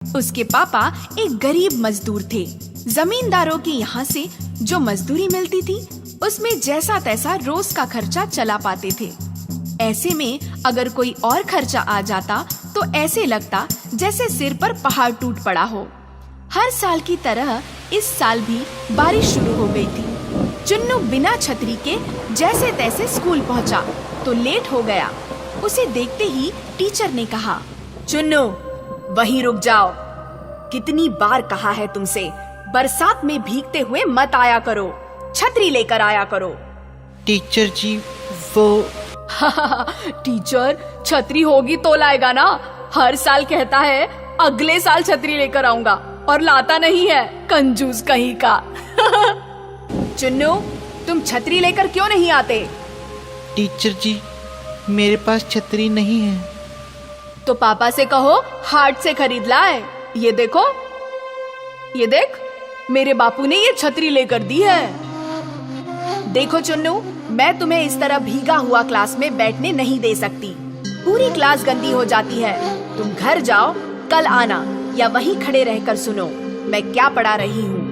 उसके पापा एक गरीब मजदूर थे। जमींदारों के यहाँ से जो मजदूरी मिलती थी उसमें जैसा तैसा रोज का खर्चा चला पाते थे। ऐसे में अगर कोई और खर्चा आ जाता तो ऐसे लगता जैसे सिर पर पहाड़ टूट पड़ा हो। हर साल की तरह इस साल भी बारिश शुरू हो गई थी। चुन्नू बिना छतरी के जैसे तैसे स्कूल पहुंचा तो लेट हो गया। उसे देखते ही टीचर ने कहा, चुन्नू वहीं रुक जाओ। कितनी बार कहा है तुमसे, बरसात में भीगते हुए मत आया करो, छतरी लेकर आया करो। टीचर जी वो टीचर छतरी होगी तो लाएगा ना। हर साल कहता है अगले साल छतरी लेकर आऊंगा और लाता नहीं है, कंजूस कहीं का। चुन्नू तुम छतरी लेकर क्यों नहीं आते? टीचर जी मेरे पास छतरी नहीं है। तो पापा से कहो हाट से खरीद लाए। ये देखो, ये देख, मेरे बापू ने ये छतरी लेकर दी है। देखो चुन्नू, मैं तुम्हें इस तरह भीगा हुआ क्लास में बैठने नहीं दे सकती। पूरी क्लास गंदी हो जाती है। तुम घर जाओ, कल आना या वहीं खड़े रहकर सुनो मैं क्या पढ़ा रही हूँ।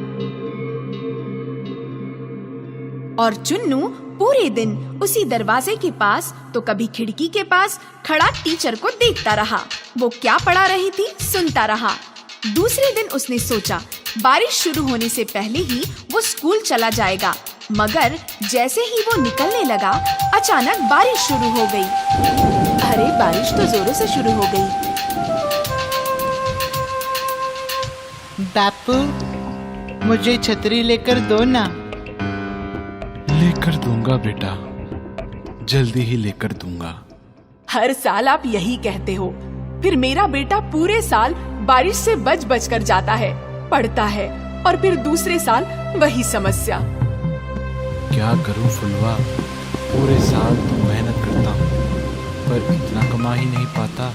और चुन्नू पूरे दिन उसी दरवाजे के पास तो कभी खिड़की के पास खड़ा टीचर को देखता रहा। वो क्या पढ़ा रही थी सुनता रहा। दूसरे दिन उसने सोचा बारिश शुरू होने से पहले ही वो स्कूल चला जाएगा, मगर जैसे ही वो निकलने लगा अचानक बारिश शुरू हो गई। अरे बारिश तो जोरों से शुरू हो गई। बापू मुझे छतरी लेकर दो ना। लेकर दूंगा बेटा, जल्दी ही लेकर दूंगा। हर साल आप यही कहते हो, फिर मेरा बेटा पूरे साल बारिश से बच बच कर जाता है, पढ़ता है और फिर दूसरे साल वही समस्या। क्या करूं फुलवा, पूरे साल तो मेहनत करता हूँ पर इतना कमा ही नहीं पाता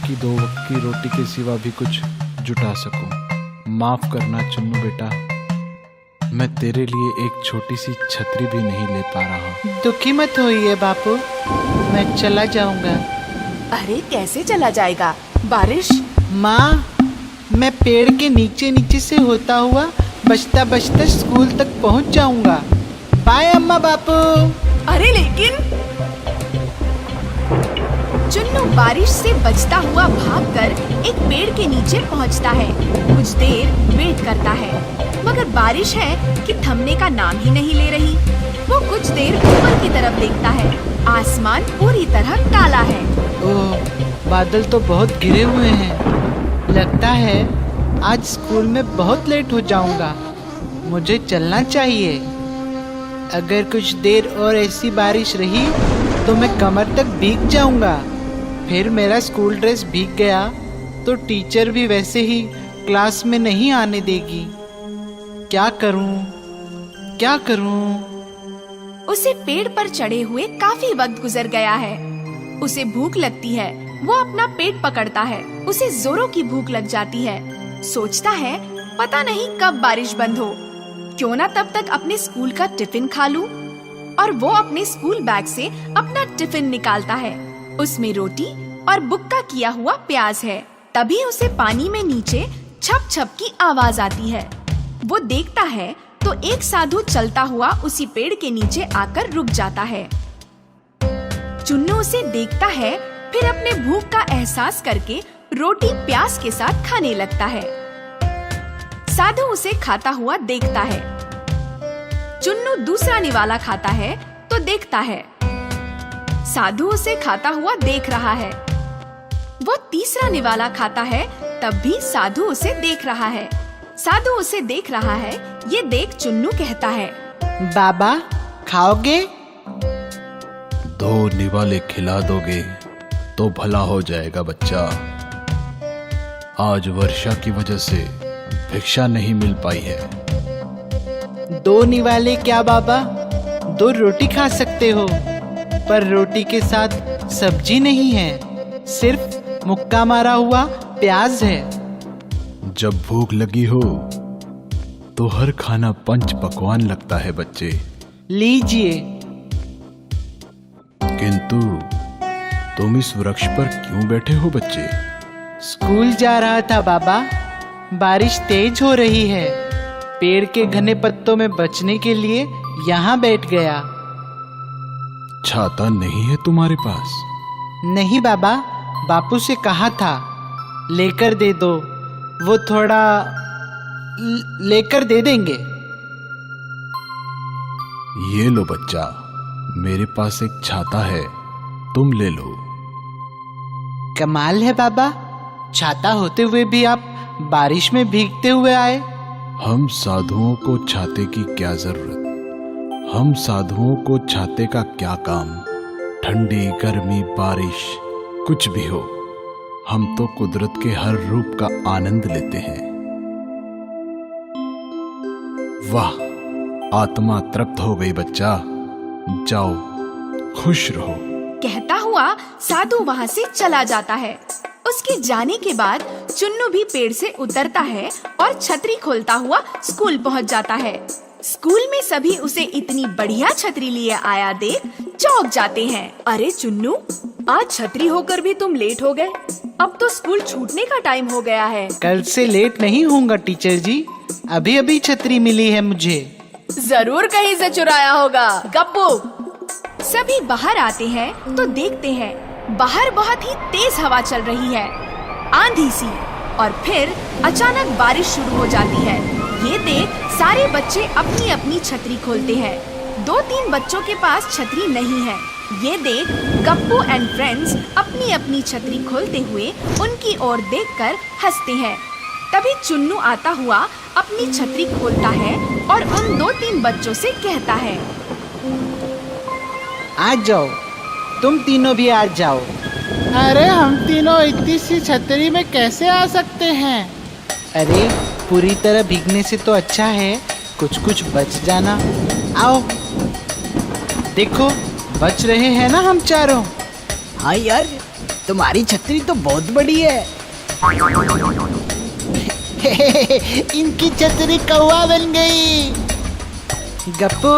कि 2 वक्त की रोटी के सिवा भी कुछ जुटा सकूं। माफ करना चुन्नू बेटा, मैं तेरे लिए एक छोटी सी छतरी भी नहीं ले पा रहा। दुखी मत होइए बापू, मैं चला जाऊंगा। अरे कैसे चला जाएगा? बारिश। माँ मैं पेड़ के नीचे नीचे से होता हुआ बचता बचता स्कूल तक पहुंच जाऊंगा। बाय अम्मा बापू। अरे लेकिन चुन्नू बारिश से बचता हुआ भागकर एक पेड़ के नीचे पहुंचता है। कुछ देर वेट करता है मगर बारिश है कि थमने का नाम ही नहीं ले रही। वो कुछ देर ऊपर की तरफ देखता है। आसमान पूरी तरह काला है। ओह बादल तो बहुत घिरे हुए हैं। लगता है आज स्कूल में बहुत लेट हो जाऊंगा। मुझे चलना चाहिए। अगर कुछ देर और ऐसी बारिश रही तो मैं कमर तक भीग जाऊंगा। फिर मेरा स्कूल ड्रेस भीग गया तो टीचर भी वैसे ही क्लास में नहीं आने देगी। क्या करूं? क्या करूं? उसे पेड़ पर चढ़े हुए काफी वक्त गुजर गया है। उसे भूख लगती है। वो अपना पेट पकड़ता है। उसे जोरों की भूख लग जाती है। सोचता है पता नहीं कब बारिश बंद हो, क्यों ना तब तक अपने स्कूल का टिफिन खा लूं। और वो अपने स्कूल बैग से अपना टिफिन निकालता है। उसमें रोटी और बुक्का किया हुआ प्याज है। तभी उसे पानी में नीचे छप छप की आवाज आती है। वो देखता है तो एक साधु चलता हुआ उसी पेड़ के नीचे आकर रुक जाता है। चुन्नू उसे देखता है, फिर अपने भूख का एहसास करके रोटी प्याज के साथ खाने लगता है। साधु उसे खाता हुआ देखता है। चुन्नू दूसरा निवाला खाता है तो देखता है साधु उसे खाता हुआ देख रहा है। वो तीसरा निवाला खाता है तब भी साधु उसे देख रहा है। साधु उसे देख रहा है, ये देख चुन्नू कहता है, बाबा खाओगे? 2 निवाले खिला दोगे तो भला हो जाएगा बच्चा। आज वर्षा की वजह से भिक्षा नहीं मिल पाई है। 2 निवाले क्या बाबा? 2 रोटी खा सकते हो, पर रोटी के साथ सब्जी नहीं है, सिर्फ मुक्का मारा हुआ प्याज है। जब भूख लगी हो तो हर खाना पंच पकवान लगता है बच्चे। लीजिए। किंतु तुम इस वृक्ष पर क्यों बैठे हो बच्चे? स्कूल जा रहा था बाबा। बारिश तेज हो रही है। पेड़ के घने पत्तों में बचने के लिए यहाँ बैठ गया। छाता नहीं है तुम्हारे पास? नहीं बाबा, बापू से कहा था लेकर दे दो, वो थोड़ा लेकर दे देंगे। ये लो बच्चा, मेरे पास एक छाता है, तुम ले लो। कमाल है बाबा, छाता होते हुए भी आप बारिश में भीगते हुए आए। हम साधुओं को छाते की क्या जरूरत? हम साधुओं को छाते का क्या काम? ठंडी, गर्मी, बारिश, कुछ भी हो, हम तो कुदरत के हर रूप का आनंद लेते हैं। वाह, आत्मा तृप्त हो गई बच्चा, जाओ खुश रहो। कहता हुआ साधु वहाँ से चला जाता है। उसके जाने के बाद चुन्नू भी पेड़ से उतरता है और छतरी खोलता हुआ स्कूल पहुँच जाता है। स्कूल में सभी उसे इतनी बढ़िया छतरी लिए आया देख चौंक जाते हैं। अरे चुन्नू, आज छतरी होकर भी तुम लेट हो गए। अब तो स्कूल छूटने का टाइम हो गया है। कल से लेट नहीं होऊंगा टीचर जी, अभी अभी छतरी मिली है मुझे। जरूर कहीं से चुराया होगा गप्पू। सभी बाहर आते हैं तो देखते हैं बाहर बहुत ही तेज हवा चल रही है, आंधी सी, और फिर अचानक बारिश शुरू हो जाती है। ये देख सारे बच्चे अपनी अपनी छतरी खोलते हैं। 2-3 बच्चों के पास छतरी नहीं है। ये देख गप्पू एंड फ्रेंड्स अपनी अपनी छतरी खोलते हुए उनकी ओर देखकर हंसते हैं। तभी चुन्नू आता हुआ अपनी छतरी खोलता है और उन 2-3 बच्चों से कहता है, आ जाओ, तुम तीनों भी आ जाओ। अरे हम तीनों इतनी सी छतरी में कैसे आ सकते हैं? अरे पूरी तरह भीगने से तो अच्छा है कुछ कुछ बच जाना। आओ, देखो बच रहे हैं ना हम चारों। हाँ यार, तुम्हारी छतरी तो बहुत बड़ी है। इनकी छतरी कौवा बन गई। गप्पू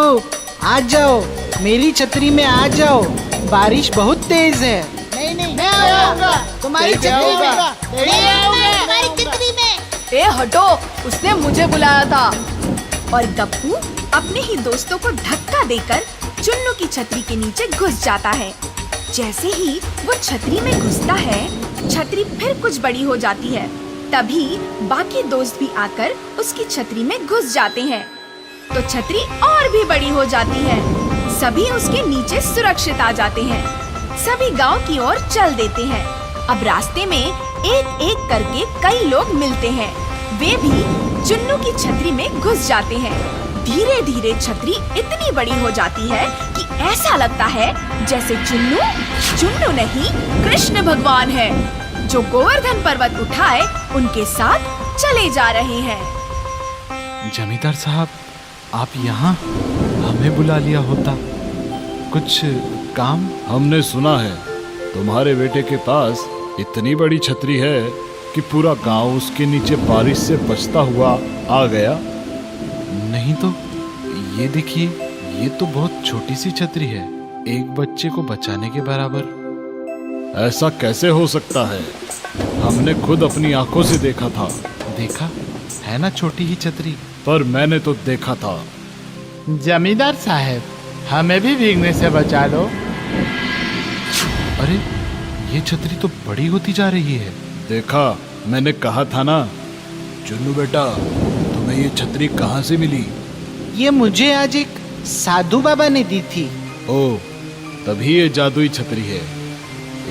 आ जाओ, मेरी छतरी में आ जाओ, बारिश बहुत तेज है। नहीं, मैं आऊंगा तुम्हारी छतरी में। तुम्हारी छतरी में। ए हटो, उसने मुझे बुलाया था। और गप्पू अपने ही दोस्तों को धक्का देकर चुन्नू की छतरी के नीचे घुस जाता है। जैसे ही वो छतरी में घुसता है, छतरी फिर कुछ बड़ी हो जाती है। तभी बाकी दोस्त भी आकर उसकी छतरी में घुस जाते हैं, तो छतरी और भी बड़ी हो जाती है। सभी उसके नीचे सुरक्षित आ जाते हैं। सभी गांव की ओर चल देते हैं। अब रास्ते में एक एक करके कई लोग मिलते हैं। वे भी चुन्नू की छतरी में घुस जाते हैं। धीरे धीरे छतरी इतनी बड़ी हो जाती है कि ऐसा लगता है जैसे चुन्नू नहीं, कृष्ण भगवान है, जो गोवर्धन पर्वत उठाए उनके साथ चले जा रहे हैं। जमींदार साहब, आप यहाँ? हमें बुला लिया होता, कुछ काम? हमने सुना है तुम्हारे बेटे के पास इतनी बड़ी छतरी है कि पूरा गांव उसके नीचे बारिश से बचता हुआ आ गया। नहीं तो ये देखिए, ये तो बहुत छोटी सी छतरी है, एक बच्चे को बचाने के बराबर। ऐसा कैसे हो सकता है? हमने खुद अपनी आंखों से देखा था। देखा है ना छोटी ही छतरी। पर मैंने तो देखा था। जमींदार साहब, हमें भी भीगने से बचा लो। अरे ये छतरी तो बड़ी होती जा रही है। देखा, मैंने कहा था ना। चुन्नू बेटा, तुम्हें ये छतरी कहाँ से मिली? ये मुझे आज एक साधु बाबा ने दी थी। ओह, तभी ये जादुई छतरी है।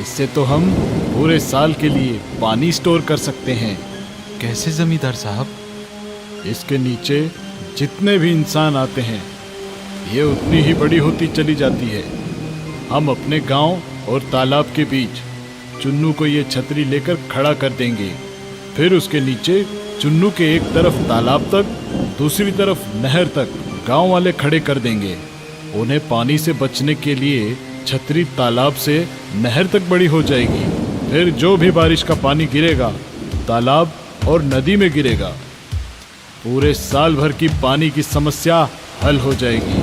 इससे तो हम पूरे साल के लिए पानी स्टोर कर सकते हैं। कैसे जमींदार साहब? इसके नीचे जितने भी इंसान आते हैं, ये उतनी ही बड़ी होती चली जाती है। हम अपने गांव और तालाब के बीच चुन्नू को ये छतरी लेकर खड़ा कर देंगे। फिर उसके नीचे चुन्नू के एक तरफ तालाब तक, दूसरी तरफ नहर तक गांव वाले खड़े कर देंगे। उन्हें पानी से बचने के लिए छतरी तालाब से नहर तक बड़ी हो जाएगी। फिर जो भी बारिश का पानी गिरेगा, तालाब और नदी में गिरेगा। पूरे साल भर की पानी की समस्या हल हो जाएगी।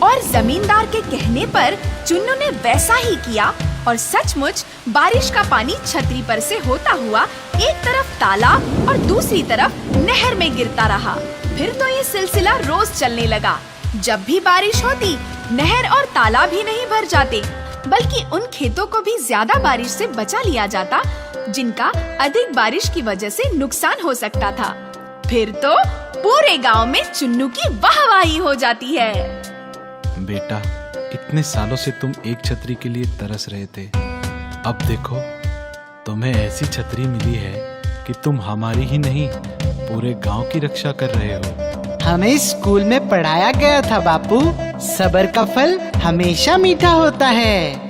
और जमींदार के कहने पर चुन्नू ने वैसा ही किया और सचमुच बारिश का पानी छतरी पर से होता हुआ एक तरफ तालाब और दूसरी तरफ नहर में गिरता रहा। फिर तो ये सिलसिला रोज चलने लगा। जब भी बारिश होती, नहर और तालाब ही नहीं भर जाते, बल्कि उन खेतों को भी ज्यादा बारिश से बचा लिया जाता जिनका अधिक बारिश की वजह से नुकसान हो सकता था। फिर तो पूरे गांव में चुन्नू की वाहवाही हो जाती है। बेटा, इतने सालों से तुम एक छतरी के लिए तरस रहे थे। अब देखो, तुम्हें ऐसी छतरी मिली है कि तुम हमारी ही नहीं, पूरे गांव की रक्षा कर रहे हो। हमें स्कूल में पढ़ाया गया था बापू, सब्र का फल हमेशा मीठा होता है।